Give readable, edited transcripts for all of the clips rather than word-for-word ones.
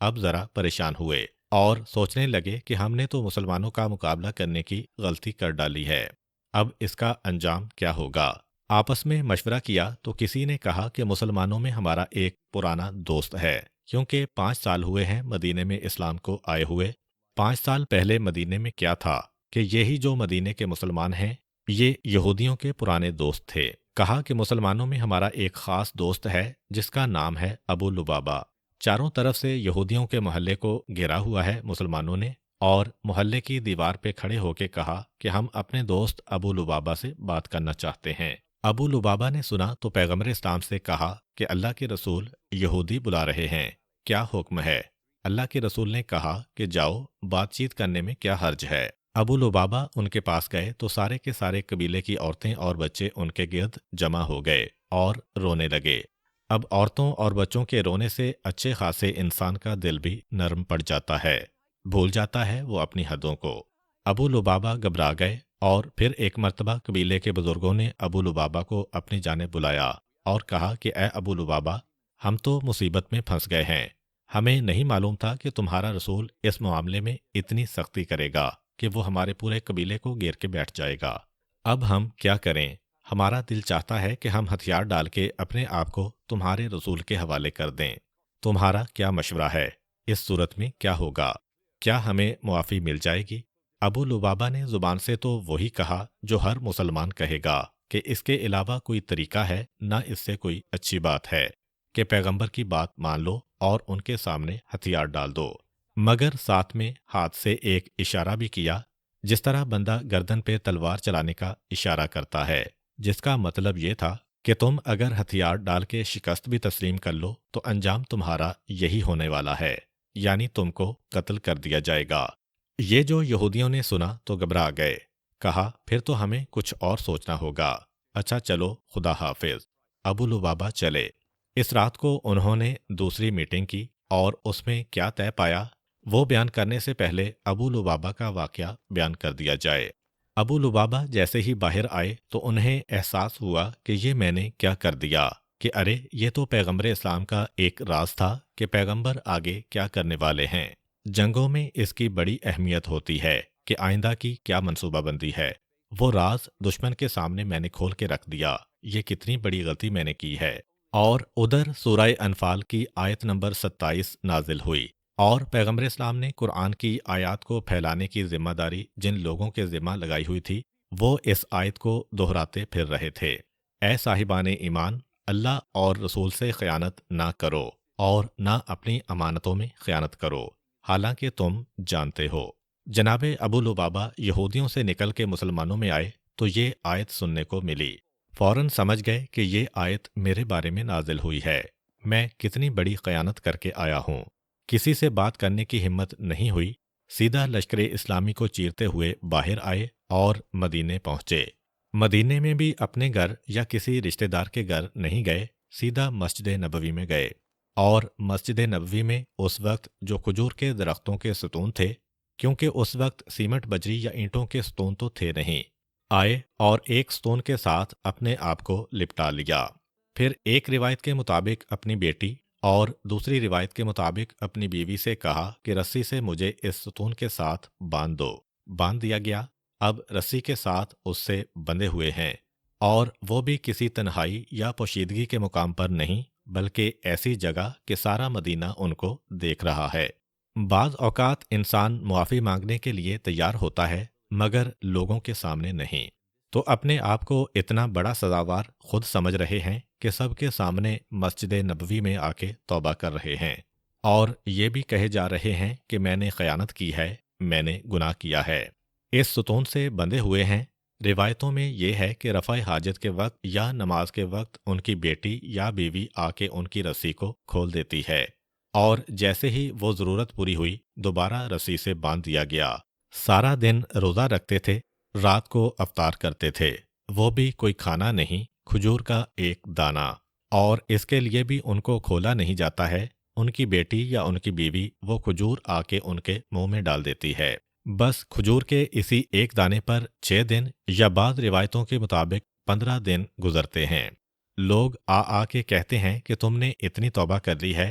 اب ذرا پریشان ہوئے اور سوچنے لگے کہ ہم نے تو مسلمانوں کا مقابلہ کرنے کی غلطی کر ڈالی ہے، اب اس کا انجام کیا ہوگا؟ آپس میں مشورہ کیا تو کسی نے کہا کہ مسلمانوں میں ہمارا ایک پرانا دوست ہے، کیونکہ 5 سال ہوئے ہیں مدینے میں اسلام کو آئے ہوئے۔ 5 سال پہلے مدینے میں کیا تھا کہ یہی جو مدینے کے مسلمان ہیں یہ یہودیوں کے پرانے دوست تھے۔ کہا کہ مسلمانوں میں ہمارا ایک خاص دوست ہے جس کا نام ہے ابو لبابہ۔ چاروں طرف سے یہودیوں کے محلے کو گھیرا ہوا ہے مسلمانوں نے، اور محلے کی دیوار پہ کھڑے ہو کے کہا کہ ہم اپنے دوست ابو لبابہ سے بات کرنا چاہتے ہیں۔ ابو لبابہ نے سنا تو پیغمبر اسلام سے کہا کہ اللہ کے رسول یہودی بلا رہے ہیں، کیا حکم ہے؟ اللہ کے رسول نے کہا کہ جاؤ، بات چیت کرنے میں کیا حرج ہے۔ ابو لبابہ ان کے پاس گئے تو سارے کے سارے قبیلے کی عورتیں اور بچے ان کے گرد جمع ہو گئے اور رونے لگے۔ اب عورتوں اور بچوں کے رونے سے اچھے خاصے انسان کا دل بھی نرم پڑ جاتا ہے، بھول جاتا ہے وہ اپنی حدوں کو۔ ابو لبابہ گھبرا گئے اور پھر ایک مرتبہ قبیلے کے بزرگوں نے ابو لبابہ کو اپنی جانب بلایا اور کہا کہ اے ابو لبابہ، ہم تو مصیبت میں پھنس گئے ہیں، ہمیں نہیں معلوم تھا کہ تمہارا رسول اس معاملے میں اتنی سختی کرے گا کہ وہ ہمارے پورے قبیلے کو گھیر کے بیٹھ جائے گا۔ اب ہم کیا کریں؟ ہمارا دل چاہتا ہے کہ ہم ہتھیار ڈال کے اپنے آپ کو تمہارے رسول کے حوالے کر دیں، تمہارا کیا مشورہ ہے؟ اس صورت میں کیا ہوگا؟ کیا ہمیں معافی مل جائے گی؟ ابو لبابہ نے زبان سے تو وہی کہا جو ہر مسلمان کہے گا کہ اس کے علاوہ کوئی طریقہ ہے نہ اس سے کوئی اچھی بات ہے کہ پیغمبر کی بات مان لو اور ان کے سامنے ہتھیار ڈال دو، مگر ساتھ میں ہاتھ سے ایک اشارہ بھی کیا، جس طرح بندہ گردن پہ تلوار چلانے کا اشارہ کرتا ہے، جس کا مطلب یہ تھا کہ تم اگر ہتھیار ڈال کے شکست بھی تسلیم کر لو تو انجام تمہارا یہی ہونے والا ہے، یعنی تم کو قتل کر دیا جائے گا۔ یہ جو یہودیوں نے سنا تو گھبرا گئے، کہا پھر تو ہمیں کچھ اور سوچنا ہوگا، اچھا چلو خدا حافظ۔ ابو لبابہ چلے۔ اس رات کو انہوں نے دوسری میٹنگ کی اور اس میں کیا طے پایا وہ بیان کرنے سے پہلے ابو لبابہ کا واقعہ بیان کر دیا جائے۔ ابو لبابہ جیسے ہی باہر آئے تو انہیں احساس ہوا کہ یہ میں نے کیا کر دیا، کہ ارے یہ تو پیغمبر اسلام کا ایک راز تھا کہ پیغمبر آگے کیا کرنے والے ہیں۔ جنگوں میں اس کی بڑی اہمیت ہوتی ہے کہ آئندہ کی کیا منصوبہ بندی ہے، وہ راز دشمن کے سامنے میں نے کھول کے رکھ دیا، یہ کتنی بڑی غلطی میں نے کی ہے۔ اور ادھر سورہ انفال کی آیت نمبر 27 نازل ہوئی، اور پیغمبر اسلام نے قرآن کی آیات کو پھیلانے کی ذمہ داری جن لوگوں کے ذمہ لگائی ہوئی تھی وہ اس آیت کو دہراتے پھر رہے تھے، اے صاحبان ایمان، اللہ اور رسول سے خیانت نہ کرو اور نہ اپنی امانتوں میں خیانت کرو، حالانکہ تم جانتے ہو۔ جناب ابو لبابہ یہودیوں سے نکل کے مسلمانوں میں آئے تو یہ آیت سننے کو ملی، فوراً سمجھ گئے کہ یہ آیت میرے بارے میں نازل ہوئی ہے، میں کتنی بڑی خیانت کر کے آیا ہوں۔ کسی سے بات کرنے کی ہمت نہیں ہوئی، سیدھا لشکر اسلامی کو چیرتے ہوئے باہر آئے اور مدینے پہنچے۔ مدینے میں بھی اپنے گھر یا کسی رشتہ دار کے گھر نہیں گئے، سیدھا مسجد نبوی میں گئے، اور مسجد نبوی میں اس وقت جو کھجور کے درختوں کے ستون تھے، کیونکہ اس وقت سیمنٹ بجری یا اینٹوں کے ستون تو تھے نہیں، آئے اور ایک ستون کے ساتھ اپنے آپ کو لپٹا لیا، پھر ایک روایت کے مطابق اپنی بیٹی اور دوسری روایت کے مطابق اپنی بیوی سے کہا کہ رسی سے مجھے اس ستون کے ساتھ باندھ دو، باندھ دیا گیا۔ اب رسی کے ساتھ اس سے بندھے ہوئے ہیں، اور وہ بھی کسی تنہائی یا پوشیدگی کے مقام پر نہیں، بلکہ ایسی جگہ کہ سارا مدینہ ان کو دیکھ رہا ہے۔ بعض اوقات انسان معافی مانگنے کے لیے تیار ہوتا ہے مگر لوگوں کے سامنے نہیں، تو اپنے آپ کو اتنا بڑا سزاوار خود سمجھ رہے ہیں کہ سب کے سامنے مسجد نبوی میں آ کے توبہ کر رہے ہیں، اور یہ بھی کہے جا رہے ہیں کہ میں نے خیانت کی ہے، میں نے گناہ کیا ہے۔ اس ستون سے بندھے ہوئے ہیں۔ روایتوں میں یہ ہے کہ رفع حاجت کے وقت یا نماز کے وقت ان کی بیٹی یا بیوی آ کے ان کی رسی کو کھول دیتی ہے، اور جیسے ہی وہ ضرورت پوری ہوئی دوبارہ رسی سے باندھ دیا گیا۔ سارا دن روزہ رکھتے تھے، رات کو افطار کرتے تھے، وہ بھی کوئی کھانا نہیں، کھجور کا ایک دانہ، اور اس کے لیے بھی ان کو کھولا نہیں جاتا ہے، ان کی بیٹی یا ان کی بیوی وہ کھجور آ کے ان کے منہ میں ڈال دیتی ہے، بس کھجور کے اسی ایک دانے پر 6 دن یا بعض روایتوں کے مطابق 15 دن گزرتے ہیں۔ لوگ آ کے کہتے ہیں کہ تم نے اتنی توبہ کر لی ہے،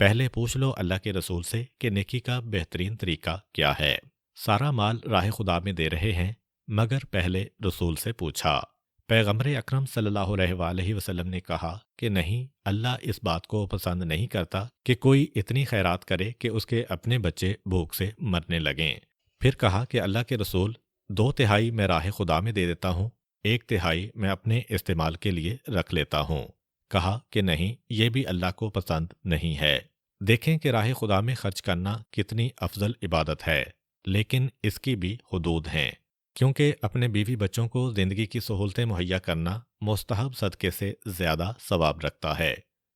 پہلے پوچھ لو اللہ کے رسول سے کہ نیکی کا بہترین طریقہ کیا ہے۔ سارا مال راہ خدا میں دے رہے ہیں، مگر پہلے رسول سے پوچھا۔ پیغمبر اکرم صلی اللہ علیہ وآلہ وسلم نے کہا کہ نہیں، اللہ اس بات کو پسند نہیں کرتا کہ کوئی اتنی خیرات کرے کہ اس کے اپنے بچے بھوک سے مرنے لگیں۔ پھر کہا کہ اللہ کے رسول، 2/3 میں راہ خدا میں دے دیتا ہوں، 1/3 میں اپنے استعمال کے لیے رکھ لیتا ہوں۔ کہا کہ نہیں، یہ بھی اللہ کو پسند نہیں ہے۔ دیکھیں کہ راہ خدا میں خرچ کرنا کتنی افضل عبادت ہے، لیکن اس کی بھی حدود ہیں، کیونکہ اپنے بیوی بچوں کو زندگی کی سہولتیں مہیا کرنا مستحب صدقے سے زیادہ ثواب رکھتا ہے۔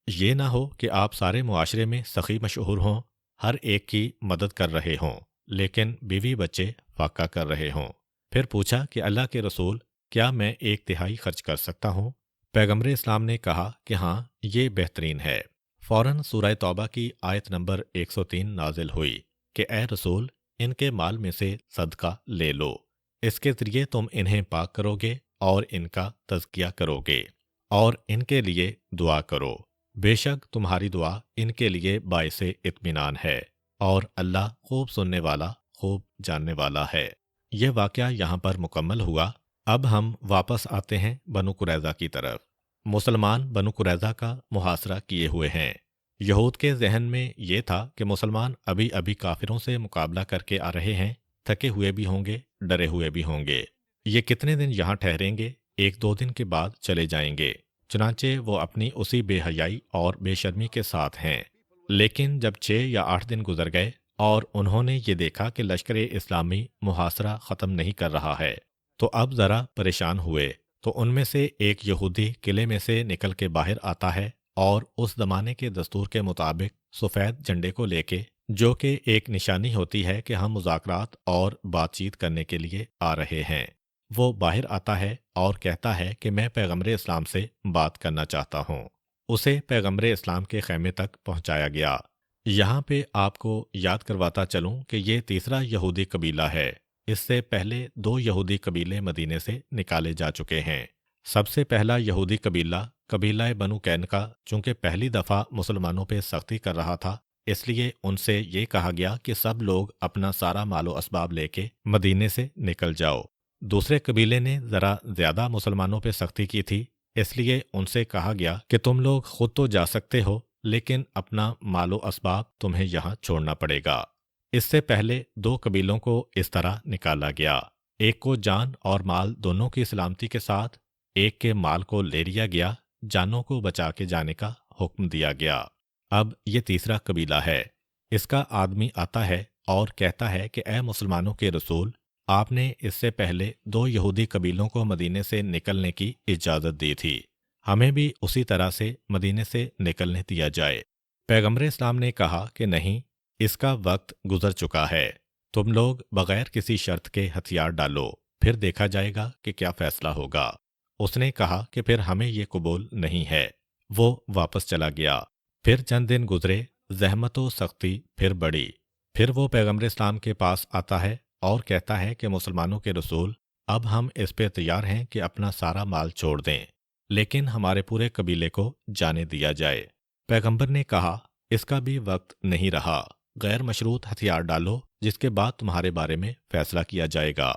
یہ نہ ہو کہ آپ سارے معاشرے میں سخی مشہور ہوں، ہر ایک کی مدد کر رہے ہوں، لیکن بیوی بچے فاقہ کر رہے ہوں۔ پھر پوچھا کہ اللہ کے رسول، کیا میں 1/3 خرچ کر سکتا ہوں؟ پیغمبر اسلام نے کہا کہ ہاں، یہ بہترین ہے۔ فوراً سورہ توبہ کی آیت نمبر 103 نازل ہوئی کہ اے رسول، ان کے مال میں سے صدقہ لے لو، اس کے ذریعے تم انہیں پاک کرو گے اور ان کا تزکیہ کرو گے، اور ان کے لیے دعا کرو، بے شک تمہاری دعا ان کے لیے باعث اطمینان ہے، اور اللہ خوب سننے والا، خوب جاننے والا ہے۔ یہ واقعہ یہاں پر مکمل ہوا۔ اب ہم واپس آتے ہیں بنو قریظہ کی طرف۔ مسلمان بنو قریظہ کا محاصرہ کیے ہوئے ہیں۔ یہود کے ذہن میں یہ تھا کہ مسلمان ابھی ابھی کافروں سے مقابلہ کر کے آ رہے ہیں، تھکے ہوئے بھی ہوں گے، ڈرے ہوئے بھی ہوں گے۔ یہ کتنے دن یہاں ٹھہریں گے؟ 1-2 دن کے بعد چلے جائیں گے۔ چنانچہ وہ اپنی اسی بے حیائی اور بے شرمی کے ساتھ ہیں۔ لیکن جب 6 یا 8 دن گزر گئے اور انہوں نے یہ دیکھا کہ لشکر اسلامی محاصرہ ختم نہیں کر رہا ہے، تو اب ذرا پریشان ہوئے۔ تو ان میں سے ایک یہودی قلعے میں سے نکل کے باہر آتا ہے اور اس زمانے کے دستور کے مطابق سفید جھنڈے کو لے کے، جو کہ ایک نشانی ہوتی ہے کہ ہم مذاکرات اور بات چیت کرنے کے لیے آ رہے ہیں، وہ باہر آتا ہے اور کہتا ہے کہ میں پیغمبر اسلام سے بات کرنا چاہتا ہوں۔ اسے پیغمبر اسلام کے خیمے تک پہنچایا گیا۔ یہاں پہ آپ کو یاد کرواتا چلوں کہ یہ تیسرا یہودی قبیلہ ہے۔ اس سے پہلے 2 یہودی قبیلے مدینے سے نکالے جا چکے ہیں۔ سب سے پہلا یہودی قبیلہ بنو قینقاع، چونکہ پہلی دفعہ مسلمانوں پہ سختی کر رہا تھا، اس لیے ان سے یہ کہا گیا کہ سب لوگ اپنا سارا مال و اسباب لے کے مدینے سے نکل جاؤ۔ دوسرے قبیلے نے ذرا زیادہ مسلمانوں پہ سختی کی تھی، اس لیے ان سے کہا گیا کہ تم لوگ خود تو جا سکتے ہو، لیکن اپنا مال و اسباب تمہیں یہاں چھوڑنا پڑے گا۔ اس سے پہلے 2 قبیلوں کو اس طرح نکالا گیا، ایک کو جان اور مال دونوں کی سلامتی کے ساتھ، ایک کے مال کو لے لیا گیا، جانوں کو بچا کے جانے کا حکم دیا گیا۔ اب یہ تیسرا قبیلہ ہے۔ اس کا آدمی آتا ہے اور کہتا ہے کہ اے مسلمانوں کے رسول، آپ نے اس سے پہلے 2 یہودی قبیلوں کو مدینے سے نکلنے کی اجازت دی تھی، ہمیں بھی اسی طرح سے مدینے سے نکلنے دیا جائے۔ پیغمبر اسلام نے کہا کہ نہیں، اس کا وقت گزر چکا ہے، تم لوگ بغیر کسی شرط کے ہتھیار ڈالو، پھر دیکھا جائے گا کہ کیا فیصلہ ہوگا۔ اس نے کہا کہ پھر ہمیں یہ قبول نہیں ہے۔ وہ واپس چلا گیا۔ پھر چند دن گزرے، زحمت و سختی پھر بڑھی۔ پھر وہ پیغمبر اسلام کے پاس آتا ہے اور کہتا ہے کہ مسلمانوں کے رسول، اب ہم اس پہ تیار ہیں کہ اپنا سارا مال چھوڑ دیں، لیکن ہمارے پورے قبیلے کو جانے دیا جائے۔ پیغمبر نے کہا اس کا بھی وقت نہیں رہا، غیر مشروط ہتھیار ڈالو، جس کے بعد تمہارے بارے میں فیصلہ کیا جائے گا۔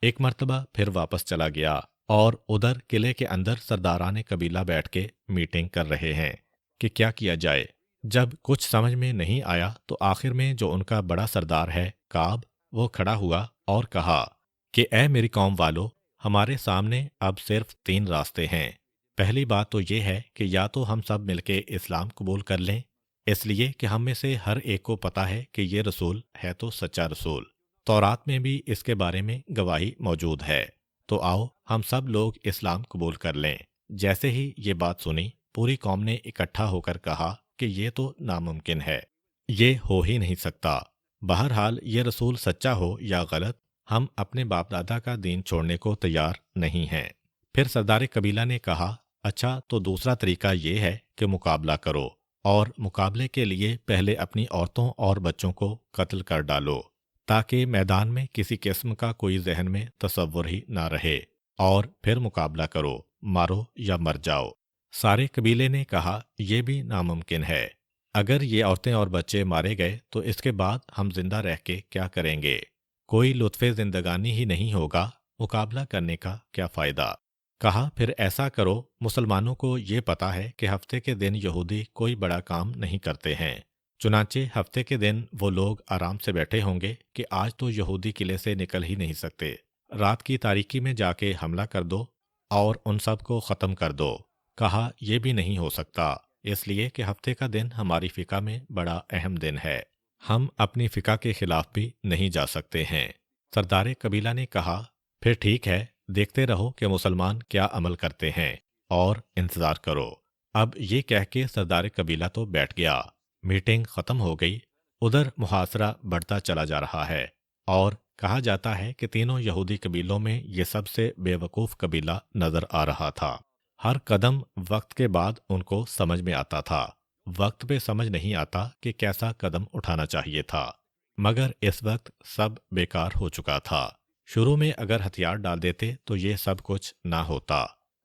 ایک مرتبہ پھر واپس چلا گیا اور ادھر قلعے کے اندر سرداران قبیلہ بیٹھ کے میٹنگ کر رہے ہیں کہ کیا کیا جائے۔ جب کچھ سمجھ میں نہیں آیا تو آخر میں جو ان کا بڑا سردار ہے کعب، وہ کھڑا ہوا اور کہا کہ اے میری قوم والو، ہمارے سامنے اب صرف 3 راستے ہیں۔ پہلی بات تو یہ ہے کہ یا تو ہم سب مل کے اسلام قبول کر لیں، اس لیے کہ ہم میں سے ہر ایک کو پتہ ہے کہ یہ رسول ہے تو سچا رسول، تورات میں بھی اس کے بارے میں گواہی موجود ہے، تو آؤ ہم سب لوگ اسلام قبول کر لیں۔ جیسے ہی یہ بات سنی، پوری قوم نے اکٹھا ہو کر کہا کہ یہ تو ناممکن ہے، یہ ہو ہی نہیں سکتا۔ بہرحال یہ رسول سچا ہو یا غلط، ہم اپنے باپ دادا کا دین چھوڑنے کو تیار نہیں ہیں۔ پھر سردار قبیلہ نے کہا اچھا، تو دوسرا طریقہ یہ ہے کہ مقابلہ کرو، اور مقابلے کے لیے پہلے اپنی عورتوں اور بچوں کو قتل کر ڈالو، تاکہ میدان میں کسی قسم کا کوئی ذہن میں تصور ہی نہ رہے، اور پھر مقابلہ کرو، مارو یا مر جاؤ۔ سارے قبیلے نے کہا یہ بھی ناممکن ہے۔ اگر یہ عورتیں اور بچے مارے گئے تو اس کے بعد ہم زندہ رہ کے کیا کریں گے؟ کوئی لطف زندگانی ہی نہیں ہوگا، مقابلہ کرنے کا کیا فائدہ؟ کہا پھر ایسا کرو، مسلمانوں کو یہ پتا ہے کہ ہفتے کے دن یہودی کوئی بڑا کام نہیں کرتے ہیں، چنانچہ ہفتے کے دن وہ لوگ آرام سے بیٹھے ہوں گے کہ آج تو یہودی قلعے سے نکل ہی نہیں سکتے، رات کی تاریکی میں جا کے حملہ کر دو اور ان سب کو ختم کر دو۔ کہا یہ بھی نہیں ہو سکتا، اس لیے کہ ہفتے کا دن ہماری فقہ میں بڑا اہم دن ہے، ہم اپنی فقہ کے خلاف بھی نہیں جا سکتے ہیں۔ سردار قبیلہ نے کہا پھر ٹھیک ہے، دیکھتے رہو کہ مسلمان کیا عمل کرتے ہیں اور انتظار کرو۔ اب یہ کہہ کے سردار قبیلہ تو بیٹھ گیا، میٹنگ ختم ہو گئی۔ ادھر محاصرہ بڑھتا چلا جا رہا ہے اور کہا جاتا ہے کہ تینوں یہودی قبیلوں میں یہ سب سے بے وقوف قبیلہ نظر آ رہا تھا۔ ہر قدم وقت کے بعد ان کو سمجھ میں آتا تھا، وقت پہ سمجھ نہیں آتا کہ کیسا قدم اٹھانا چاہیے تھا، مگر اس وقت سب بیکار ہو چکا تھا۔ شروع میں اگر ہتھیار ڈال دیتے تو یہ سب کچھ نہ ہوتا۔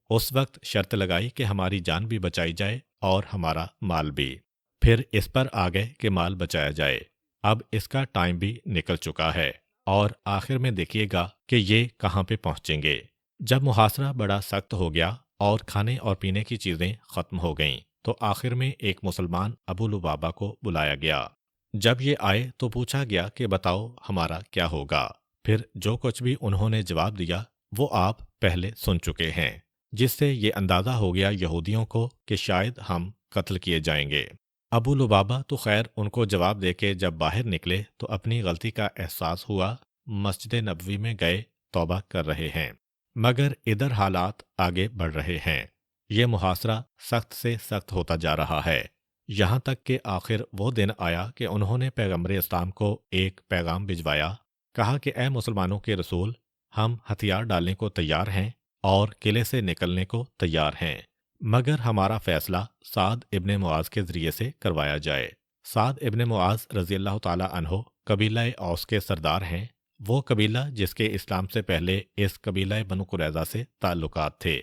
اس وقت شرط لگائی کہ ہماری جان بھی بچائی جائے اور ہمارا مال بھی، پھر اس پر آ گئے کہ مال بچایا جائے۔ اب اس کا ٹائم بھی نکل چکا ہے اور آخر میں دیکھیے گا کہ یہ کہاں پہ پہنچیں گے۔ جب محاصرہ بڑا سخت ہو گیا اور کھانے اور پینے کی چیزیں ختم ہو گئیں تو آخر میں ایک مسلمان ابو لبابہ کو بلایا گیا۔ جب یہ آئے تو پوچھا گیا کہ بتاؤ ہمارا کیا ہوگا؟ پھر جو کچھ بھی انہوں نے جواب دیا وہ آپ پہلے سن چکے ہیں، جس سے یہ اندازہ ہو گیا یہودیوں کو کہ شاید ہم قتل کیے جائیں گے۔ ابو لبابہ تو خیر ان کو جواب دے کے جب باہر نکلے تو اپنی غلطی کا احساس ہوا، مسجد نبوی میں گئے، توبہ کر رہے ہیں، مگر ادھر حالات آگے بڑھ رہے ہیں۔ یہ محاصرہ سخت سے سخت ہوتا جا رہا ہے، یہاں تک کہ آخر وہ دن آیا کہ انہوں نے پیغمبر اسلام کو ایک پیغام بھجوایا، کہا کہ اے مسلمانوں کے رسول، ہم ہتھیار ڈالنے کو تیار ہیں اور قلعے سے نکلنے کو تیار ہیں، مگر ہمارا فیصلہ سعد ابن معاذ کے ذریعے سے کروایا جائے۔ سعد ابن معاذ رضی اللہ تعالی عنہ قبیلہ اوس کے سردار ہیں، وہ قبیلہ جس کے اسلام سے پہلے اس قبیلہ بنو قریظہ سے تعلقات تھے،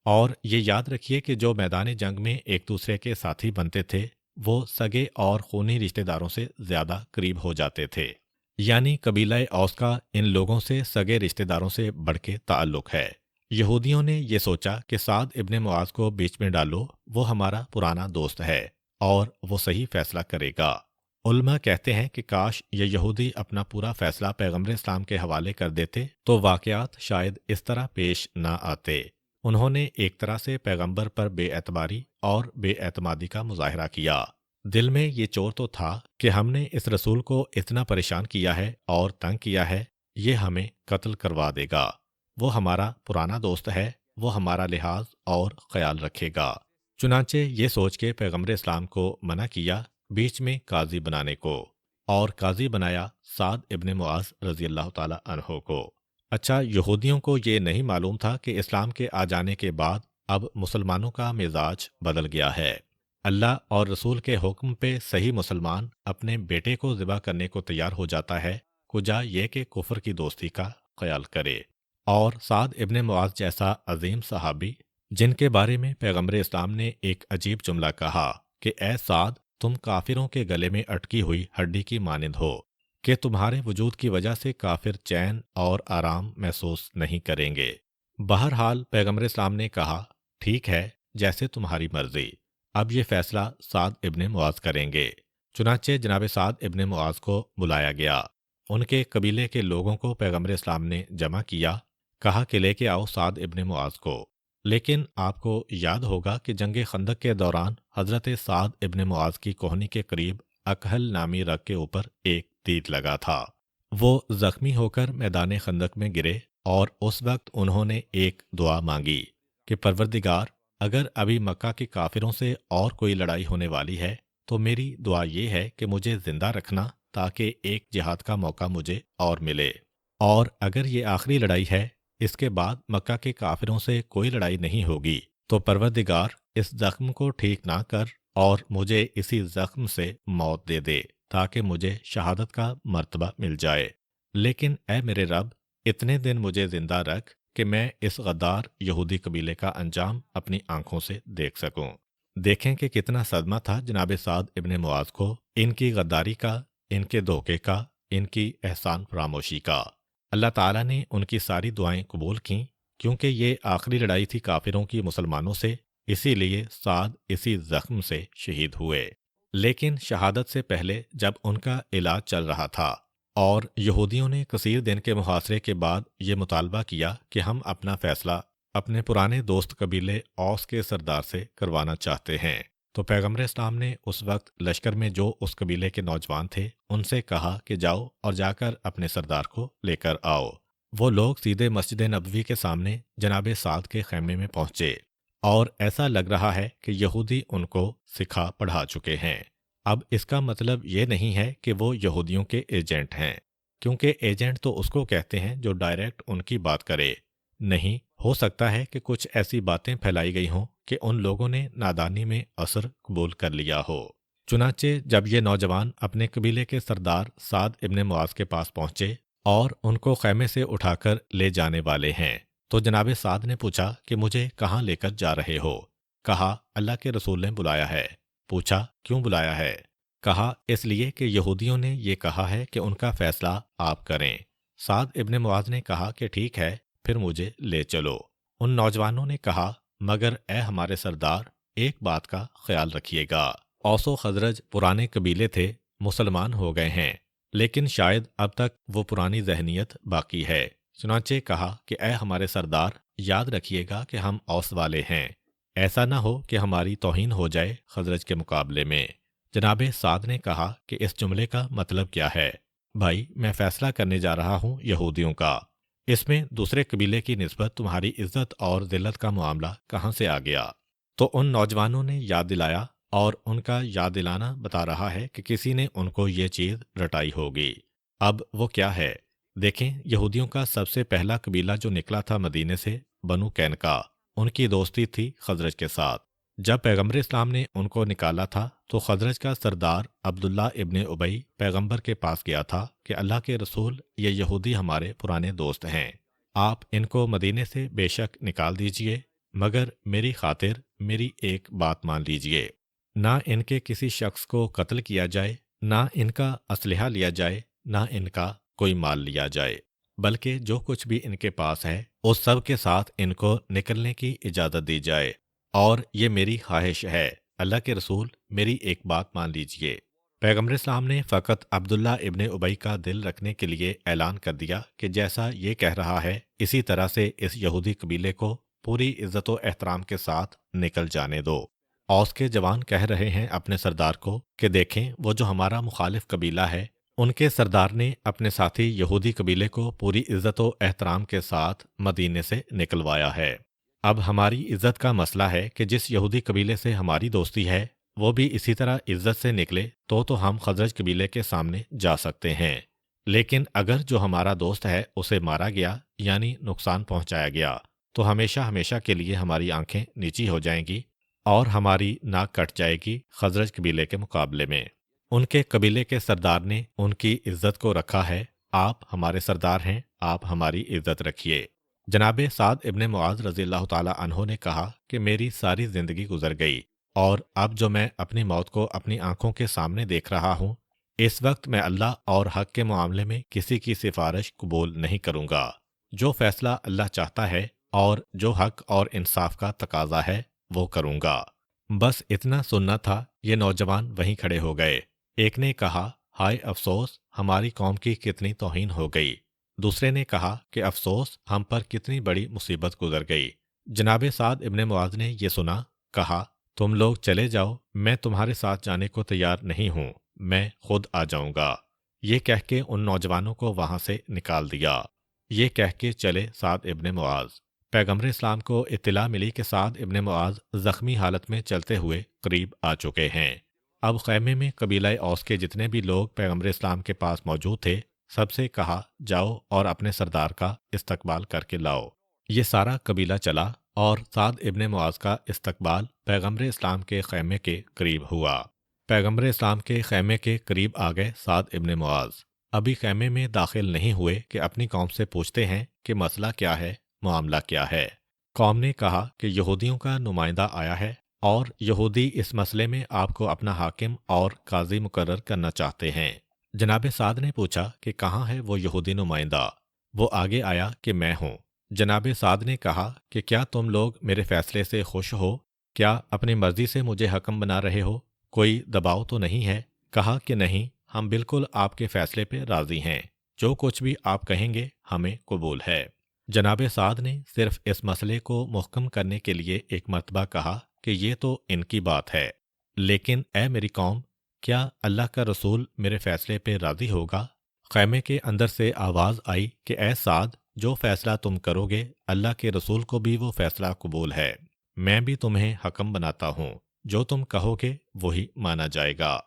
اور یہ یاد رکھیے کہ جو میدان جنگ میں ایک دوسرے کے ساتھی بنتے تھے وہ سگے اور خونی رشتہ داروں سے زیادہ قریب ہو جاتے تھے، یعنی قبیلہ اوس کا ان لوگوں سے سگے رشتہ داروں سے بڑھ کے تعلق ہے۔ یہودیوں نے یہ سوچا کہ سعد ابن معاذ کو بیچ میں ڈالو، وہ ہمارا پرانا دوست ہے اور وہ صحیح فیصلہ کرے گا۔ علماء کہتے ہیں کہ کاش یہ یہودی اپنا پورا فیصلہ پیغمبر اسلام کے حوالے کر دیتے تو واقعات شاید اس طرح پیش نہ آتے۔ انہوں نے ایک طرح سے پیغمبر پر بے اعتباری اور بے اعتمادی کا مظاہرہ کیا۔ دل میں یہ چور تو تھا کہ ہم نے اس رسول کو اتنا پریشان کیا ہے اور تنگ کیا ہے، یہ ہمیں قتل کروا دے گا۔ وہ ہمارا پرانا دوست ہے، وہ ہمارا لحاظ اور خیال رکھے گا۔ چنانچہ یہ سوچ کے پیغمبر اسلام کو منع کیا بیچ میں قاضی بنانے کو، اور قاضی بنایا سعد ابن معاذ رضی اللہ تعالی عنہ کو۔ اچھا، یہودیوں کو یہ نہیں معلوم تھا کہ اسلام کے آ جانے کے بعد اب مسلمانوں کا مزاج بدل گیا ہے۔ اللہ اور رسول کے حکم پہ صحیح مسلمان اپنے بیٹے کو ذبح کرنے کو تیار ہو جاتا ہے، کجا یہ کہ کفر کی دوستی کا خیال کرے۔ اور سعد ابن معاذ جیسا عظیم صحابی، جن کے بارے میں پیغمبر اسلام نے ایک عجیب جملہ کہا کہ اے سعد، تم کافروں کے گلے میں اٹکی ہوئی ہڈی کی مانند ہو کہ تمہارے وجود کی وجہ سے کافر چین اور آرام محسوس نہیں کریں گے۔ بہرحال پیغمبر اسلام نے کہا ٹھیک ہے، جیسے تمہاری مرضی، اب یہ فیصلہ سعد ابن معاذ کریں گے۔ چنانچہ جناب سعد ابن معاذ کو بلایا گیا، ان کے قبیلے کے لوگوں کو پیغمبر اسلام نے جمع کیا، کہا کہ لے کے آؤ سعد ابن معاذ کو۔ لیکن آپ کو یاد ہوگا کہ جنگ خندق کے دوران حضرت سعد ابن معاذ کی کوہنی کے قریب اکحل نامی رگ کے اوپر ایک تیر لگا تھا۔ وہ زخمی ہو کر میدان خندق میں گرے اور اس وقت انہوں نے ایک دعا مانگی کہ پروردگار، اگر ابھی مکہ کے کافروں سے اور کوئی لڑائی ہونے والی ہے تو میری دعا یہ ہے کہ مجھے زندہ رکھنا تاکہ ایک جہاد کا موقع مجھے اور ملے، اور اگر یہ آخری لڑائی ہے، اس کے بعد مکہ کے کافروں سے کوئی لڑائی نہیں ہوگی، تو پروردگار اس زخم کو ٹھیک نہ کر اور مجھے اسی زخم سے موت دے دے تاکہ مجھے شہادت کا مرتبہ مل جائے، لیکن اے میرے رب، اتنے دن مجھے زندہ رکھ کہ میں اس غدار یہودی قبیلے کا انجام اپنی آنکھوں سے دیکھ سکوں۔ دیکھیں کہ کتنا صدمہ تھا جناب سعد ابن معاذ کو ان کی غداری کا، ان کے دھوکے کا، ان کی احسان فراموشی کا۔ اللہ تعالیٰ نے ان کی ساری دعائیں قبول کیں، کیونکہ یہ آخری لڑائی تھی کافروں کی مسلمانوں سے، اسی لیے سعد اسی زخم سے شہید ہوئے۔ لیکن شہادت سے پہلے جب ان کا علاج چل رہا تھا اور یہودیوں نے کثیر دن کے محاصرے کے بعد یہ مطالبہ کیا کہ ہم اپنا فیصلہ اپنے پرانے دوست قبیلے اوس کے سردار سے کروانا چاہتے ہیں، تو پیغمبر اسلام نے اس وقت لشکر میں جو اس قبیلے کے نوجوان تھے ان سے کہا کہ جاؤ اور جا کر اپنے سردار کو لے کر آؤ۔ وہ لوگ سیدھے مسجد نبوی کے سامنے جناب سعد کے خیمے میں پہنچے اور ایسا لگ رہا ہے کہ یہودی ان کو سکھا پڑھا چکے ہیں۔ اب اس کا مطلب یہ نہیں ہے کہ وہ یہودیوں کے ایجنٹ ہیں، کیونکہ ایجنٹ تو اس کو کہتے ہیں جو ڈائریکٹ ان کی بات کرے۔ نہیں، ہو سکتا ہے کہ کچھ ایسی باتیں پھیلائی گئی ہوں کہ ان لوگوں نے نادانی میں اثر قبول کر لیا ہو۔ چنانچہ جب یہ نوجوان اپنے قبیلے کے سردار سعد ابن معاذ کے پاس پہنچے اور ان کو خیمے سے اٹھا کر لے جانے والے ہیں، تو جناب سعد نے پوچھا کہ مجھے کہاں لے کر جا رہے ہو؟ کہا اللہ کے رسول نے بلایا ہے۔ پوچھا کیوں بلایا ہے؟ کہا اس لیے کہ یہودیوں نے یہ کہا ہے کہ ان کا فیصلہ آپ کریں۔ سعد ابن معاذ نے کہا کہ ٹھیک ہے، پھر مجھے لے چلو۔ ان نوجوانوں نے کہا مگر اے ہمارے سردار، ایک بات کا خیال رکھیے گا، اوس و خزرج پرانے قبیلے تھے، مسلمان ہو گئے ہیں، لیکن شاید اب تک وہ پرانی ذہنیت باقی ہے۔ چنانچہ کہا کہ اے ہمارے سردار، یاد رکھیے گا کہ ہم اوس والے ہیں، ایسا نہ ہو کہ ہماری توہین ہو جائے خزرج کے مقابلے میں۔ جناب سعد نے کہا کہ اس جملے کا مطلب کیا ہے؟ بھائی، میں فیصلہ کرنے جا رہا ہوں یہودیوں کا، اس میں دوسرے قبیلے کی نسبت تمہاری عزت اور ذلت کا معاملہ کہاں سے آ گیا؟ تو ان نوجوانوں نے یاد دلایا اور ان کا یاد دلانا بتا رہا ہے کہ کسی نے ان کو یہ چیز رٹائی ہوگی۔ اب وہ کیا ہے؟ دیکھیں، یہودیوں کا سب سے پہلا قبیلہ جو نکلا تھا مدینے سے، بنو قینقاع، ان کی دوستی تھی خزرج کے ساتھ۔ جب پیغمبر اسلام نے ان کو نکالا تھا تو خزرج کا سردار عبداللہ ابن ابی پیغمبر کے پاس گیا تھا کہ اللہ کے رسول، یہ یہودی ہمارے پرانے دوست ہیں، آپ ان کو مدینے سے بے شک نکال دیجئے، مگر میری خاطر میری ایک بات مان لیجئے، نہ ان کے کسی شخص کو قتل کیا جائے، نہ ان کا اسلحہ لیا جائے، نہ ان کا کوئی مال لیا جائے، بلکہ جو کچھ بھی ان کے پاس ہے اس سب کے ساتھ ان کو نکلنے کی اجازت دی جائے، اور یہ میری خواہش ہے، اللہ کے رسول میری ایک بات مان لیجئے۔ پیغمبر اسلام نے فقط عبداللہ ابن ابی کا دل رکھنے کے لیے اعلان کر دیا کہ جیسا یہ کہہ رہا ہے اسی طرح سے اس یہودی قبیلے کو پوری عزت و احترام کے ساتھ نکل جانے دو۔ اوس کے جوان کہہ رہے ہیں اپنے سردار کو کہ دیکھیں، وہ جو ہمارا مخالف قبیلہ ہے، ان کے سردار نے اپنے ساتھی یہودی قبیلے کو پوری عزت و احترام کے ساتھ مدینے سے نکلوایا ہے۔ اب ہماری عزت کا مسئلہ ہے کہ جس یہودی قبیلے سے ہماری دوستی ہے وہ بھی اسی طرح عزت سے نکلے تو ہم خزرج قبیلے کے سامنے جا سکتے ہیں، لیکن اگر جو ہمارا دوست ہے اسے مارا گیا یعنی نقصان پہنچایا گیا تو ہمیشہ ہمیشہ کے لیے ہماری آنکھیں نیچی ہو جائیں گی اور ہماری ناک کٹ جائے گی خزرج قبیلے کے مقابلے میں۔ ان کے قبیلے کے سردار نے ان کی عزت کو رکھا ہے، آپ ہمارے سردار ہیں، آپ ہماری عزت رکھیے۔ جناب سعد ابن معاذ رضی اللہ تعالی عنہ نے کہا کہ میری ساری زندگی گزر گئی اور اب جو میں اپنی موت کو اپنی آنکھوں کے سامنے دیکھ رہا ہوں، اس وقت میں اللہ اور حق کے معاملے میں کسی کی سفارش قبول نہیں کروں گا۔ جو فیصلہ اللہ چاہتا ہے اور جو حق اور انصاف کا تقاضا ہے وہ کروں گا۔ بس اتنا سننا تھا، یہ نوجوان وہیں کھڑے ہو گئے۔ ایک نے کہا ہائے افسوس، ہماری قوم کی کتنی توہین ہو گئی۔ دوسرے نے کہا کہ افسوس، ہم پر کتنی بڑی مصیبت گزر گئی۔ جناب سعد ابن معاذ نے یہ سنا، کہا تم لوگ چلے جاؤ، میں تمہارے ساتھ جانے کو تیار نہیں ہوں، میں خود آ جاؤں گا۔ یہ کہہ کے ان نوجوانوں کو وہاں سے نکال دیا۔ یہ کہہ کے چلے سعد ابن معاذ۔ پیغمبر اسلام کو اطلاع ملی کہ سعد ابن معاذ زخمی حالت میں چلتے ہوئے قریب آ چکے ہیں۔ اب خیمے میں قبیلہ اوس کے جتنے بھی لوگ پیغمبر اسلام کے پاس موجود تھے، سب سے کہا جاؤ اور اپنے سردار کا استقبال کر کے لاؤ۔ یہ سارا قبیلہ چلا اور سعد ابن معاذ کا استقبال پیغمبر اسلام کے خیمے کے قریب ہوا۔ پیغمبر اسلام کے خیمے کے قریب آ گئے سعد ابن معاذ۔ ابھی خیمے میں داخل نہیں ہوئے کہ اپنی قوم سے پوچھتے ہیں کہ مسئلہ کیا ہے، معاملہ کیا ہے۔ قوم نے کہا کہ یہودیوں کا نمائندہ آیا ہے اور یہودی اس مسئلے میں آپ کو اپنا حاکم اور قاضی مقرر کرنا چاہتے ہیں۔ جناب سعد نے پوچھا کہ کہاں ہے وہ یہودی نمائندہ؟ وہ آگے آیا کہ میں ہوں۔ جناب سعد نے کہا کہ کیا تم لوگ میرے فیصلے سے خوش ہو؟ کیا اپنی مرضی سے مجھے حکم بنا رہے ہو؟ کوئی دباؤ تو نہیں ہے؟ کہا کہ نہیں، ہم بالکل آپ کے فیصلے پہ راضی ہیں، جو کچھ بھی آپ کہیں گے ہمیں قبول ہے۔ جناب سعد نے صرف اس مسئلے کو محکم کرنے کے لیے ایک مرتبہ کہا کہ یہ تو ان کی بات ہے، لیکن اے میری قوم، کیا اللہ کا رسول میرے فیصلے پہ راضی ہوگا؟ خیمے کے اندر سے آواز آئی کہ اے سعد، جو فیصلہ تم کرو گے اللہ کے رسول کو بھی وہ فیصلہ قبول ہے، میں بھی تمہیں حکم بناتا ہوں، جو تم کہو گے وہی مانا جائے گا۔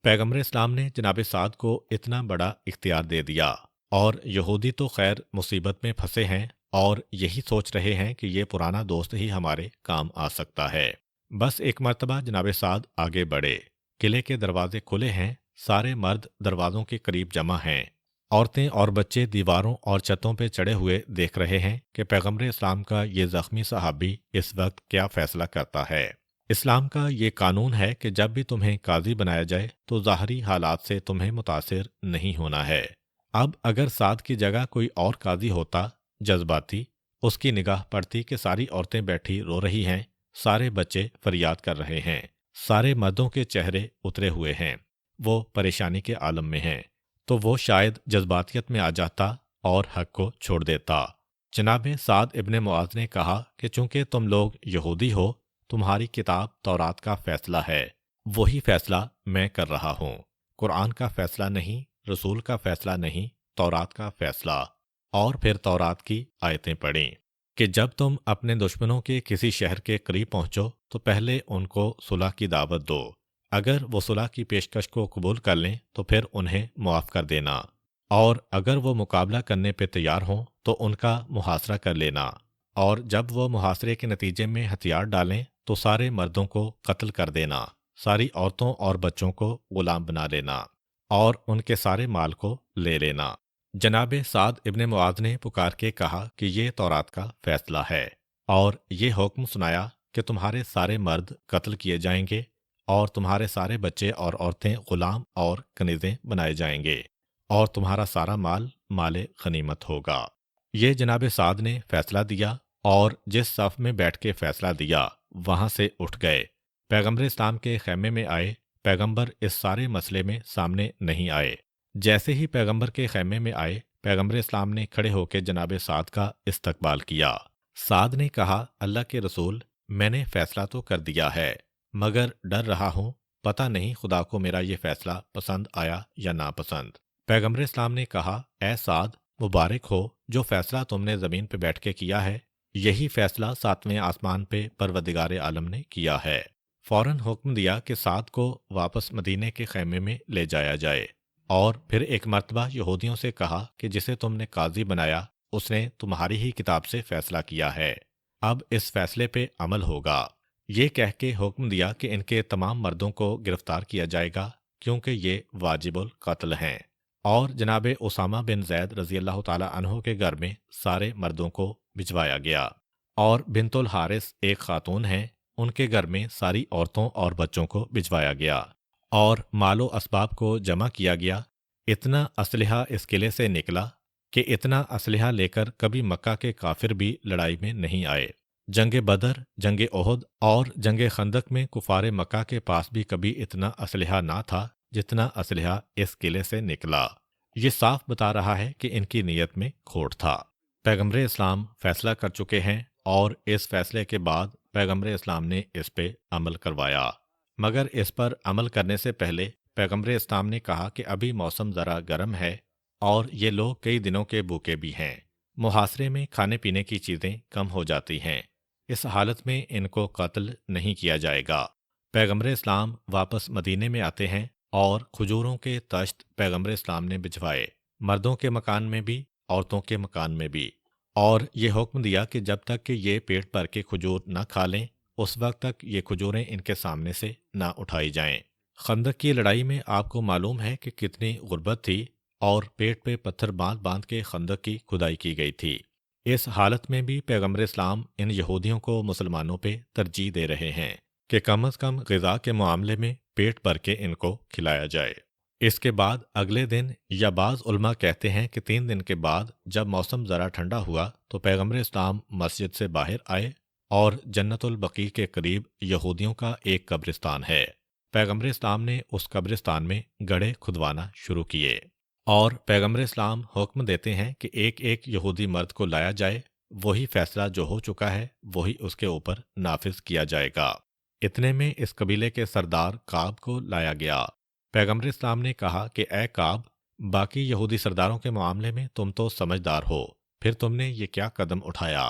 پیغمبر اسلام نے جناب سعد کو اتنا بڑا اختیار دے دیا، اور یہودی تو خیر مصیبت میں پھنسے ہیں اور یہی سوچ رہے ہیں کہ یہ پرانا دوست ہی ہمارے کام آ سکتا ہے۔ بس ایک مرتبہ جناب سعد آگے بڑھے، قلعے کے دروازے کھلے ہیں، سارے مرد دروازوں کے قریب جمع ہیں، عورتیں اور بچے دیواروں اور چھتوں پہ چڑھے ہوئے دیکھ رہے ہیں کہ پیغمبر اسلام کا یہ زخمی صحابی اس وقت کیا فیصلہ کرتا ہے۔ اسلام کا یہ قانون ہے کہ جب بھی تمہیں قاضی بنایا جائے تو ظاہری حالات سے تمہیں متاثر نہیں ہونا ہے۔ اب اگر سعد کی جگہ کوئی اور قاضی ہوتا، جذباتی، اس کی نگاہ پڑتی کہ ساری عورتیں بیٹھی رو رہی ہیں، سارے بچے فریاد کر رہے ہیں، سارے مردوں کے چہرے اترے ہوئے ہیں، وہ پریشانی کے عالم میں ہیں، تو وہ شاید جذباتیت میں آ جاتا اور حق کو چھوڑ دیتا۔ جناب سعد ابن معاذ نے کہا کہ چونکہ تم لوگ یہودی ہو، تمہاری کتاب تورات کا فیصلہ ہے، وہی فیصلہ میں کر رہا ہوں، قرآن کا فیصلہ نہیں، رسول کا فیصلہ نہیں، تورات کا فیصلہ۔ اور پھر تورات کی آیتیں پڑھیں کہ جب تم اپنے دشمنوں کے کسی شہر کے قریب پہنچو تو پہلے ان کو صلح کی دعوت دو، اگر وہ صلح کی پیشکش کو قبول کر لیں تو پھر انہیں معاف کر دینا، اور اگر وہ مقابلہ کرنے پہ تیار ہوں تو ان کا محاصرہ کر لینا، اور جب وہ محاصرے کے نتیجے میں ہتھیار ڈالیں تو سارے مردوں کو قتل کر دینا، ساری عورتوں اور بچوں کو غلام بنا لینا، اور ان کے سارے مال کو لے لینا۔ جناب سعد ابن معاذ نے پکار کے کہا کہ یہ تورات کا فیصلہ ہے، اور یہ حکم سنایا کہ تمہارے سارے مرد قتل کیے جائیں گے، اور تمہارے سارے بچے اور عورتیں غلام اور کنیزیں بنائے جائیں گے، اور تمہارا سارا مال مال غنیمت ہوگا۔ یہ جناب سعد نے فیصلہ دیا، اور جس صف میں بیٹھ کے فیصلہ دیا وہاں سے اٹھ گئے، پیغمبر اسلام کے خیمے میں آئے۔ پیغمبر اس سارے مسئلے میں سامنے نہیں آئے۔ جیسے ہی پیغمبر کے خیمے میں آئے، پیغمبر اسلام نے کھڑے ہو کے جناب سعد کا استقبال کیا۔ سعد نے کہا، اللہ کے رسول، میں نے فیصلہ تو کر دیا ہے، مگر ڈر رہا ہوں، پتہ نہیں خدا کو میرا یہ فیصلہ پسند آیا یا ناپسند۔ پیغمبر اسلام نے کہا، اے سعد، مبارک ہو، جو فیصلہ تم نے زمین پہ بیٹھ کے کیا ہے، یہی فیصلہ 7ویں آسمان پہ پروردگار عالم نے کیا ہے۔ فوراً حکم دیا کہ سعد کو واپس مدینے کے خیمے میں لے جایا جائے، اور پھر ایک مرتبہ یہودیوں سے کہا کہ جسے تم نے قاضی بنایا اس نے تمہاری ہی کتاب سے فیصلہ کیا ہے، اب اس فیصلے پہ عمل ہوگا۔ یہ کہہ کے حکم دیا کہ ان کے تمام مردوں کو گرفتار کیا جائے گا، کیونکہ یہ واجب القتل ہیں، اور جناب اسامہ بن زید رضی اللہ تعالی عنہ کے گھر میں سارے مردوں کو بھجوایا گیا، اور بنت الحارث ایک خاتون ہیں، ان کے گھر میں ساری عورتوں اور بچوں کو بھجوایا گیا، اور مال و اسباب کو جمع کیا گیا۔ اتنا اسلحہ اس قلعے سے نکلا کہ اتنا اسلحہ لے کر کبھی مکہ کے کافر بھی لڑائی میں نہیں آئے۔ جنگ بدر، جنگ احد اور جنگ خندق میں کفار مکہ کے پاس بھی کبھی اتنا اسلحہ نہ تھا جتنا اسلحہ اس قلعے سے نکلا۔ یہ صاف بتا رہا ہے کہ ان کی نیت میں کھوٹ تھا۔ پیغمبر اسلام فیصلہ کر چکے ہیں، اور اس فیصلے کے بعد پیغمبر اسلام نے اس پہ عمل کروایا، مگر اس پر عمل کرنے سے پہلے پیغمبر اسلام نے کہا کہ ابھی موسم ذرا گرم ہے اور یہ لوگ کئی دنوں کے بھوکے بھی ہیں، محاصرے میں کھانے پینے کی چیزیں کم ہو جاتی ہیں، اس حالت میں ان کو قتل نہیں کیا جائے گا۔ پیغمبر اسلام واپس مدینے میں آتے ہیں، اور کھجوروں کے تشت پیغمبر اسلام نے بچھوائے، مردوں کے مکان میں بھی، عورتوں کے مکان میں بھی، اور یہ حکم دیا کہ جب تک کہ یہ پیٹ بھر کے کھجور نہ کھا لیں اس وقت تک یہ کھجوریں ان کے سامنے سے نہ اٹھائی جائیں۔ خندق کی لڑائی میں آپ کو معلوم ہے کہ کتنی غربت تھی، اور پیٹ پہ پتھر باندھ باندھ کے خندق کی کھدائی کی گئی تھی۔ اس حالت میں بھی پیغمبر اسلام ان یہودیوں کو مسلمانوں پہ ترجیح دے رہے ہیں کہ کم از کم غذا کے معاملے میں پیٹ بھر کے ان کو کھلایا جائے۔ اس کے بعد اگلے دن یا بعض علماء کہتے ہیں کہ 3 دن کے بعد جب موسم ذرا ٹھنڈا ہوا تو پیغمبر اسلام مسجد سے باہر آئے اور جنت البقیع کے قریب یہودیوں کا ایک قبرستان ہے۔ پیغمبر اسلام نے اس قبرستان میں گڑھے کھدوانا شروع کیے اور پیغمبر اسلام حکم دیتے ہیں کہ ایک ایک یہودی مرد کو لایا جائے، وہی فیصلہ جو ہو چکا ہے وہی اس کے اوپر نافذ کیا جائے گا۔ اتنے میں اس قبیلے کے سردار کعب کو لایا گیا۔ پیغمبر اسلام نے کہا کہ اے کعب، باقی یہودی سرداروں کے معاملے میں تم تو سمجھدار ہو، پھر تم نے یہ کیا قدم اٹھایا؟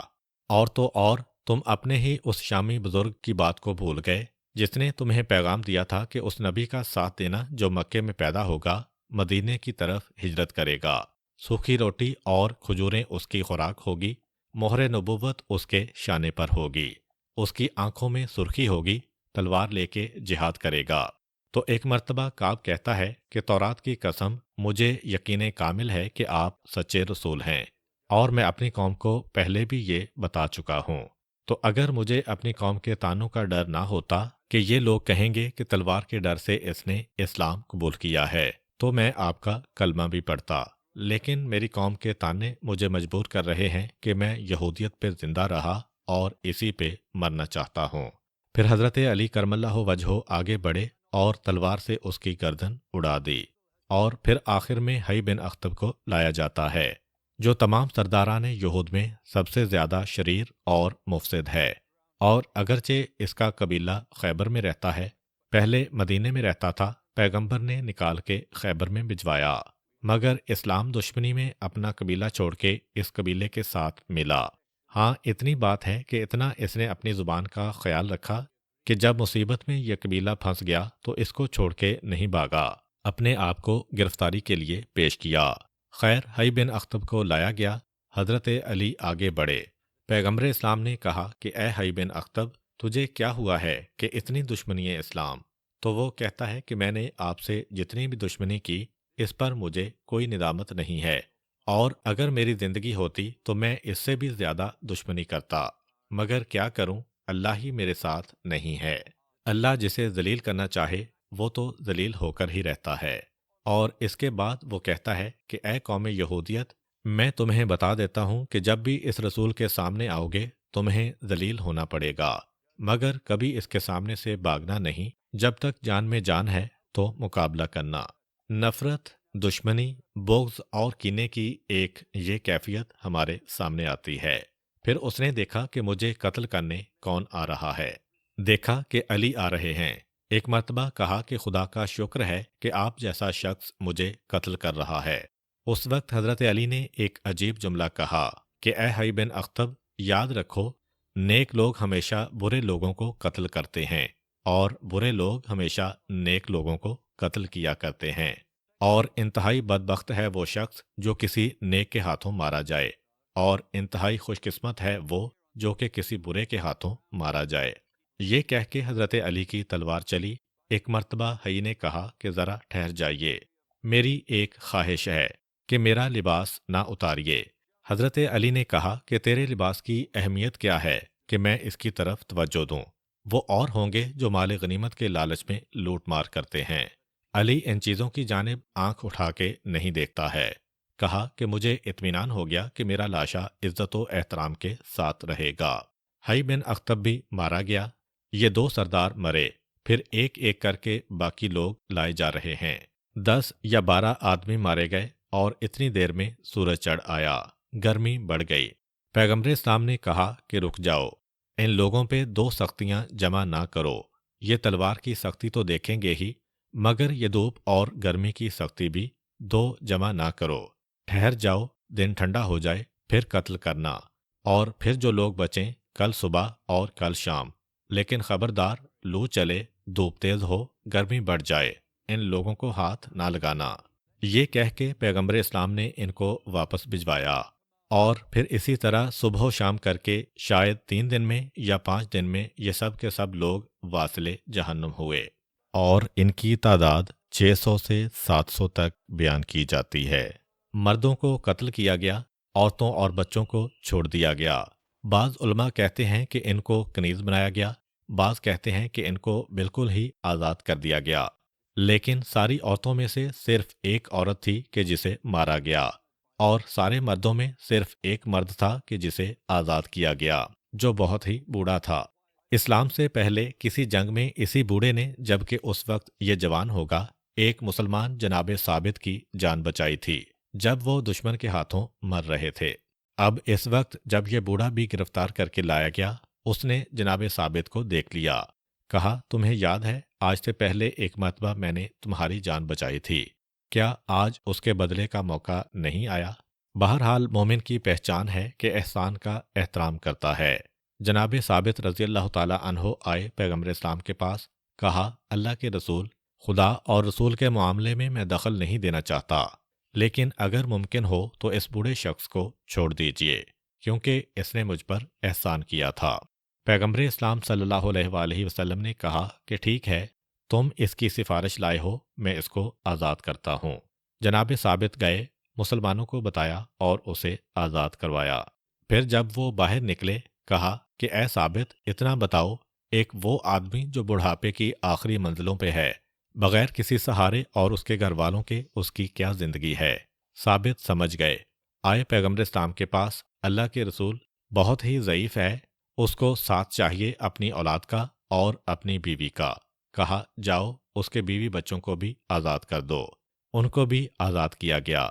اور تو اور تم اپنے ہی اس شامی بزرگ کی بات کو بھول گئے جس نے تمہیں پیغام دیا تھا کہ اس نبی کا ساتھ دینا جو مکے میں پیدا ہوگا مدینے کی طرف ہجرت کرے گا، سوکھی روٹی اور کھجوریں اس کی خوراک ہوگی، مہر نبوت اس کے شانے پر ہوگی، اس کی آنکھوں میں سرخی ہوگی، تلوار لے کے جہاد کرے گا۔ تو ایک مرتبہ کعب کہتا ہے کہ تورات کی قسم، مجھے یقین کامل ہے کہ آپ سچے رسول ہیں، اور میں اپنی قوم کو پہلے بھی یہ بتا چکا ہوں۔ تو اگر مجھے اپنی قوم کے طعنوں کا ڈر نہ ہوتا کہ یہ لوگ کہیں گے کہ تلوار کے ڈر سے اس نے اسلام قبول کیا ہے، تو میں آپ کا کلمہ بھی پڑھتا، لیکن میری قوم کے طعنے مجھے مجبور کر رہے ہیں کہ میں یہودیت پہ زندہ رہا اور اسی پہ مرنا چاہتا ہوں۔ پھر حضرت علی کرم اللہ وجہہ آگے بڑھے اور تلوار سے اس کی گردن اڑا دی، اور پھر آخر میں حی بن اخطب کو لایا جاتا ہے جو تمام سرداران یہود میں سب سے زیادہ شریر اور مفسد ہے، اور اگرچہ اس کا قبیلہ خیبر میں رہتا ہے، پہلے مدینے میں رہتا تھا، پیغمبر نے نکال کے خیبر میں بھجوایا، مگر اسلام دشمنی میں اپنا قبیلہ چھوڑ کے اس قبیلے کے ساتھ ملا۔ ہاں اتنی بات ہے کہ اتنا اس نے اپنی زبان کا خیال رکھا کہ جب مصیبت میں یہ قبیلہ پھنس گیا تو اس کو چھوڑ کے نہیں بھاگا، اپنے آپ کو گرفتاری کے لیے پیش کیا۔ خیر، حی بن اخطب کو لایا گیا، حضرت علی آگے بڑھے۔ پیغمبر اسلام نے کہا کہ اے حی بن اخطب، تجھے کیا ہوا ہے کہ اتنی دشمنی اسلام؟ تو وہ کہتا ہے کہ میں نے آپ سے جتنی بھی دشمنی کی اس پر مجھے کوئی ندامت نہیں ہے، اور اگر میری زندگی ہوتی تو میں اس سے بھی زیادہ دشمنی کرتا، مگر کیا کروں، اللہ ہی میرے ساتھ نہیں ہے۔ اللہ جسے ذلیل کرنا چاہے وہ تو ذلیل ہو کر ہی رہتا ہے۔ اور اس کے بعد وہ کہتا ہے کہ اے قوم یہودیت، میں تمہیں بتا دیتا ہوں کہ جب بھی اس رسول کے سامنے آؤ گے تمہیں ذلیل ہونا پڑے گا، مگر کبھی اس کے سامنے سے بھاگنا نہیں، جب تک جان میں جان ہے تو مقابلہ کرنا۔ نفرت، دشمنی، بغض اور کینے کی ایک یہ کیفیت ہمارے سامنے آتی ہے۔ پھر اس نے دیکھا کہ مجھے قتل کرنے کون آ رہا ہے، دیکھا کہ علی آ رہے ہیں۔ ایک مرتبہ کہا کہ خدا کا شکر ہے کہ آپ جیسا شخص مجھے قتل کر رہا ہے۔ اس وقت حضرت علی نے ایک عجیب جملہ کہا کہ اے حی بن اخطب، یاد رکھو، نیک لوگ ہمیشہ برے لوگوں کو قتل کرتے ہیں، اور برے لوگ ہمیشہ نیک لوگوں کو قتل کیا کرتے ہیں، اور انتہائی بدبخت ہے وہ شخص جو کسی نیک کے ہاتھوں مارا جائے، اور انتہائی خوش قسمت ہے وہ جو کہ کسی برے کے ہاتھوں مارا جائے۔ یہ کہہ کے حضرت علی کی تلوار چلی۔ ایک مرتبہ حی نے کہا کہ ذرا ٹھہر جائیے، میری ایک خواہش ہے کہ میرا لباس نہ اتاریے۔ حضرت علی نے کہا کہ تیرے لباس کی اہمیت کیا ہے کہ میں اس کی طرف توجہ دوں؟ وہ اور ہوں گے جو مال غنیمت کے لالچ میں لوٹ مار کرتے ہیں۔ علی ان چیزوں کی جانب آنکھ اٹھا کے نہیں دیکھتا ہے۔ کہا کہ مجھے اطمینان ہو گیا کہ میرا لاشا عزت و احترام کے ساتھ رہے گا۔ حی بن اخطب بھی مارا گیا۔ یہ 2 سردار مرے، پھر ایک ایک کر کے باقی لوگ لائے جا رہے ہیں۔ 10 یا 12 آدمی مارے گئے، اور اتنی دیر میں سورج چڑھ آیا، گرمی بڑھ گئی۔ پیغمبر اسلام نے کہا کہ رک جاؤ، ان لوگوں پہ 2 سختیاں جمع نہ کرو۔ یہ تلوار کی سختی تو دیکھیں گے ہی، مگر یہ دھوپ اور گرمی کی سختی بھی 2 جمع نہ کرو۔ ٹھہر جاؤ، دن ٹھنڈا ہو جائے، پھر قتل کرنا، اور پھر جو لوگ بچیں کل صبح اور کل شام، لیکن خبردار، لو چلے، دھوپ تیز ہو، گرمی بڑھ جائے، ان لوگوں کو ہاتھ نہ لگانا۔ یہ کہہ کے پیغمبر اسلام نے ان کو واپس بھجوایا، اور پھر اسی طرح صبح و شام کر کے شاید 3 دن میں یا 5 دن میں یہ سب کے سب لوگ واصل جہنم ہوئے، اور ان کی تعداد 600 سے 700 تک بیان کی جاتی ہے۔ مردوں کو قتل کیا گیا، عورتوں اور بچوں کو چھوڑ دیا گیا۔ بعض علماء کہتے ہیں کہ ان کو کنیز بنایا گیا، بعض کہتے ہیں کہ ان کو بالکل ہی آزاد کر دیا گیا، لیکن ساری عورتوں میں سے صرف ایک عورت تھی کہ جسے مارا گیا، اور سارے مردوں میں صرف ایک مرد تھا کہ جسے آزاد کیا گیا، جو بہت ہی بوڑھا تھا۔ اسلام سے پہلے کسی جنگ میں اسی بوڑھے نے، جبکہ اس وقت یہ جوان ہوگا، ایک مسلمان جناب ثابت کی جان بچائی تھی جب وہ دشمن کے ہاتھوں مر رہے تھے۔ اب اس وقت جب یہ بوڑھا بھی گرفتار کر کے لایا گیا، اس نے جناب ثابت کو دیکھ لیا، کہا تمہیں یاد ہے آج سے پہلے ایک مرتبہ میں نے تمہاری جان بچائی تھی، کیا آج اس کے بدلے کا موقع نہیں آیا؟ بہرحال مومن کی پہچان ہے کہ احسان کا احترام کرتا ہے۔ جناب ثابت رضی اللہ تعالی عنہ آئے پیغمبر اسلام کے پاس، کہا اللہ کے رسول، خدا اور رسول کے معاملے میں دخل نہیں دینا چاہتا، لیکن اگر ممکن ہو تو اس بوڑھے شخص کو چھوڑ دیجئے، کیونکہ اس نے مجھ پر احسان کیا تھا۔ پیغمبر اسلام صلی اللہ علیہ وآلہ وسلم نے کہا کہ ٹھیک ہے، تم اس کی سفارش لائے ہو، میں اس کو آزاد کرتا ہوں۔ جناب ثابت گئے، مسلمانوں کو بتایا اور اسے آزاد کروایا۔ پھر جب وہ باہر نکلے، کہا کہ اے ثابت، اتنا بتاؤ، ایک وہ آدمی جو بڑھاپے کی آخری منزلوں پہ ہے، بغیر کسی سہارے اور اس کے گھر والوں کے، اس کی کیا زندگی ہے؟ ثابت سمجھ گئے، آئے پیغمبر اسلام کے پاس، اللہ کے رسول بہت ہی ضعیف ہے، اس کو ساتھ چاہیے اپنی اولاد کا اور اپنی بیوی کا۔ کہا جاؤ اس کے بیوی بچوں کو بھی آزاد کر دو۔ ان کو بھی آزاد کیا گیا۔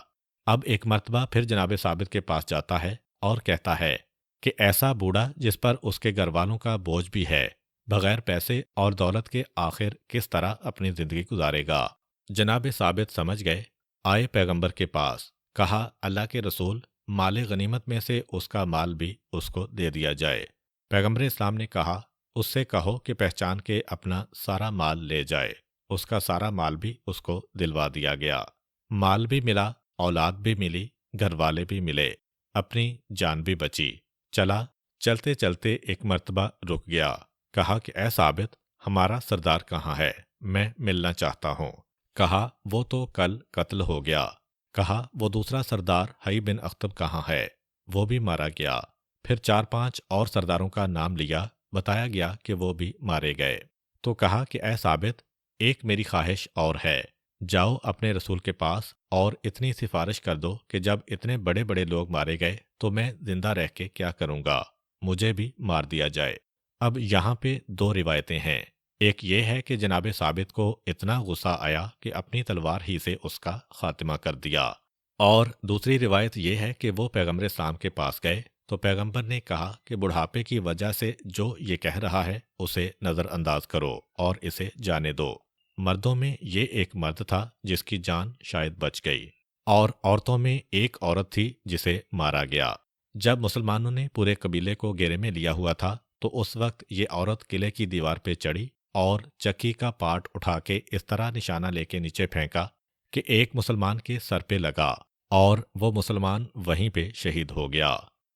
اب ایک مرتبہ پھر جناب ثابت کے پاس جاتا ہے اور کہتا ہے کہ ایسا بوڑھا جس پر اس کے گھر والوں کا بوجھ بھی ہے، بغیر پیسے اور دولت کے آخر کس طرح اپنی زندگی گزارے گا؟ جناب ثابت سمجھ گئے، آئے پیغمبر کے پاس، کہا اللہ کے رسول، مال غنیمت میں سے اس کا مال بھی اس کو دے دیا جائے۔ پیغمبر اسلام نے کہا اس سے کہو کہ پہچان کے اپنا سارا مال لے جائے۔ اس کا سارا مال بھی اس کو دلوا دیا گیا۔ مال بھی ملا، اولاد بھی ملی، گھر والے بھی ملے، اپنی جان بھی بچی۔ چلا، چلتے چلتے ایک مرتبہ رک گیا، کہا کہ اے ثابت، ہمارا سردار کہاں ہے؟ میں ملنا چاہتا ہوں۔ کہا وہ تو کل قتل ہو گیا۔ کہا وہ دوسرا سردار حی بن اخطب کہاں ہے؟ وہ بھی مارا گیا۔ پھر 4-5 اور سرداروں کا نام لیا، بتایا گیا کہ وہ بھی مارے گئے۔ تو کہا کہ اے ثابت، ایک میری خواہش اور ہے، جاؤ اپنے رسول کے پاس اور اتنی سفارش کر دو کہ جب اتنے بڑے بڑے لوگ مارے گئے تو میں زندہ رہ کے کیا کروں گا، مجھے بھی مار دیا جائے۔ اب یہاں پہ 2 روایتیں ہیں، ایک یہ ہے کہ جناب ثابت کو اتنا غصہ آیا کہ اپنی تلوار ہی سے اس کا خاتمہ کر دیا، اور دوسری روایت یہ ہے کہ وہ پیغمبر اسلام کے پاس گئے تو پیغمبر نے کہا کہ بڑھاپے کی وجہ سے جو یہ کہہ رہا ہے اسے نظر انداز کرو اور اسے جانے دو۔ مردوں میں یہ ایک مرد تھا جس کی جان شاید بچ گئی، اور عورتوں میں ایک عورت تھی جسے مارا گیا۔ جب مسلمانوں نے پورے قبیلے کو گھیرے میں لیا ہوا تھا تو اس وقت یہ عورت قلعے کی دیوار پہ چڑھی اور چکی کا پارٹ اٹھا کے اس طرح نشانہ لے کے نیچے پھینکا کہ ایک مسلمان کے سر پہ لگا، اور وہ مسلمان وہیں پہ شہید ہو گیا۔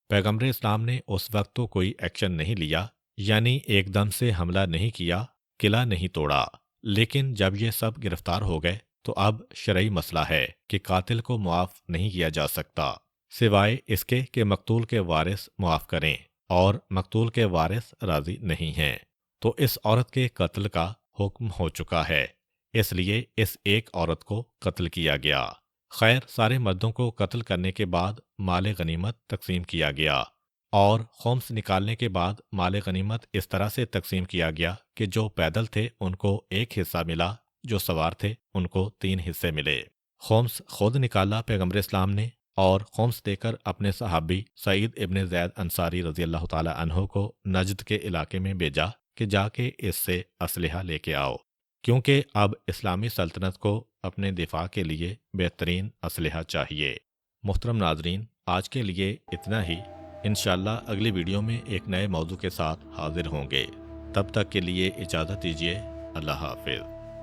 پیغمبر اسلام نے اس وقت تو کوئی ایکشن نہیں لیا، یعنی ایک دم سے حملہ نہیں کیا، قلعہ نہیں توڑا، لیکن جب یہ سب گرفتار ہو گئے تو اب شرعی مسئلہ ہے کہ قاتل کو معاف نہیں کیا جا سکتا سوائے اس کے کہ مقتول کے وارث معاف کریں، اور مقتول کے وارث راضی نہیں ہیں، تو اس عورت کے قتل کا حکم ہو چکا ہے، اس لیے اس ایک عورت کو قتل کیا گیا۔ خیر، سارے مردوں کو قتل کرنے کے بعد مال غنیمت تقسیم کیا گیا، اور خمس نکالنے کے بعد مال غنیمت اس طرح سے تقسیم کیا گیا کہ جو پیدل تھے ان کو 1 حصہ ملا، جو سوار تھے ان کو 3 حصے ملے۔ خمس خود نکالا پیغمبر اسلام نے، اور خمس دے کر اپنے صحابی سعید ابن زید انصاری رضی اللہ تعالی عنہ کو نجد کے علاقے میں بھیجا کہ جا کے اس سے اسلحہ لے کے آؤ، کیونکہ اب اسلامی سلطنت کو اپنے دفاع کے لیے بہترین اسلحہ چاہیے۔ محترم ناظرین، آج کے لیے اتنا ہی، انشاءاللہ اگلی ویڈیو میں ایک نئے موضوع کے ساتھ حاضر ہوں گے۔ تب تک کے لیے اجازت دیجیے، اللہ حافظ۔